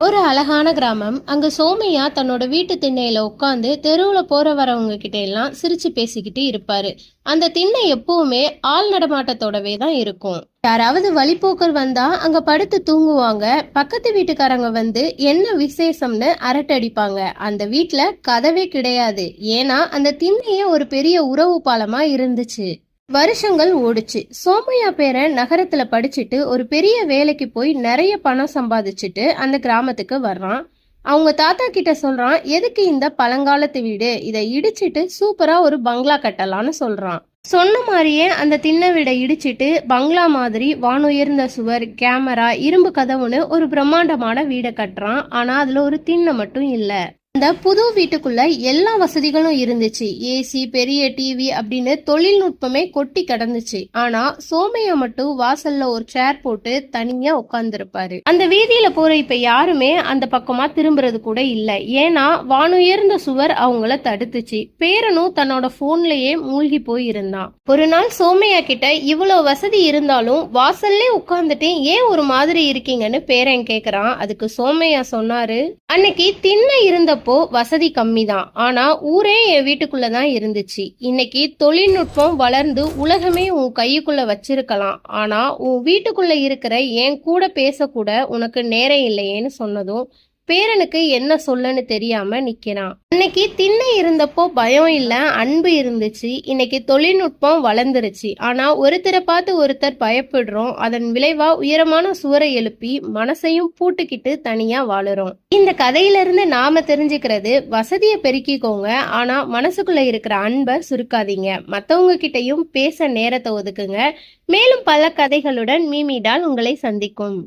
ஒரு அழகான கிராமம். அங்க சோமையா தன்னோட வீட்டு திண்ணையில உட்காந்து தெருவுல போற வரவங்க கிட்ட எல்லாம் சிரிச்சு பேசிக்கிட்டு இருப்பாரு. அந்த திண்ணை எப்பவுமே ஆள் நடமாட்டத்தோடவே தான் இருக்கும். யாராவது வழிப்போக்கர் வந்தா அங்க படுத்து தூங்குவாங்க. பக்கத்து வீட்டுக்காரங்க வந்து என்ன விசேஷம்னு அரட்டடிப்பாங்க. அந்த வீட்ல கதவே கிடையாது. ஏன்னா அந்த திண்ணையே ஒரு பெரிய உறவு பாலமா இருந்துச்சு. வருஷங்கள் ஓடுச்சு. சோமையா பேரன் நகரத்துல படிச்சுட்டு ஒரு பெரிய வேலைக்கு போய் நிறைய பணம் சம்பாதிச்சுட்டு அந்த கிராமத்துக்கு வர்றான். அவங்க தாத்தா கிட்ட சொல்றான், எதுக்கு இந்த பழங்காலத்து வீடு, இதை இடிச்சிட்டு சூப்பரா ஒரு பங்களா கட்டலான்னு சொல்றான். சொன்ன மாதிரியே அந்த திண்ணை வீடை இடிச்சிட்டு பங்களா மாதிரி வானுயர்ந்த சுவர், கேமரா, இரும்பு கதவுன்னு ஒரு பிரம்மாண்டமான வீடை கட்டுறான். ஆனா அதுல ஒரு திண்ணை மட்டும் இல்ல. அந்த புது வீட்டுக்குள்ள எல்லா வசதிகளும் இருந்துச்சு. ஏசி, பெரிய டிவி அப்படின்னு தொழில்நுட்பமே கொட்டி கிடந்துச்சு. ஆனா சோமையா மட்டும் வாசல்ல ஒரு சேர் போட்டு தனியா உட்கார்ந்துருப்பாரு. அந்த வீதியில போற இப்ப யாருமே அந்த பக்கமா திரும்புறது கூட இல்ல. ஏன்னா வானுயர்ந்த சுவர் அவங்கள தடுத்துச்சு. பேரனும் தன்னோட போன்லயே மூழ்கி போய் இருந்தான். ஒரு நாள் சோமையா கிட்ட இவ்வளவு வசதி இருந்தாலும் வாசல்லே உட்கார்ந்துட்டு ஏன் ஒரு மாதிரி இருக்கீங்கன்னு பேரன் கேக்குறான். அதுக்கு சோமையா சொன்னாரு, அன்னைக்கு திண்ணை இருந்தப்போ வசதி கம்மி தான், ஆனா ஊரே என் வீட்டுக்குள்ளதான் இருந்துச்சு. இன்னைக்கு தொழில்நுட்பம் வளர்ந்து உலகமே உன் கையுக்குள்ள வச்சிருக்கலாம், ஆனா உன் வீட்டுக்குள்ள இருக்கிற என் கூட பேசக்கூட உனக்கு நேரம் இல்லையேன்னு சொன்னதும் பேரனுக்கு என்ன சொல்லன்னு தெரியாம நிக்கிறான். அன்னைக்கு திண்ணை இருந்தப்போ பயம் இல்ல, அன்பு இருந்துச்சு. இன்னைக்கு தொழில்நுட்பம் வளர்ந்துருச்சு, ஆனா ஒருத்தரை பார்த்து ஒருத்தர் பயப்படுறோம். அதன் விளைவா உயரமான சுவரை எழுப்பி மனசையும் பூட்டுக்கிட்டு தனியா வாழுறோம். இந்த கதையில இருந்து நாம தெரிஞ்சுக்கிறது, வசதியை பெருக்கிக்கோங்க, ஆனா மனசுக்குள்ள இருக்கிற அன்பை சுருக்காதீங்க. மத்தவங்க கிட்டையும் பேச நேரத்தை ஒதுக்குங்க. மேலும் பல கதைகளுடன் மீமிடால் உங்களை சந்திக்கும்.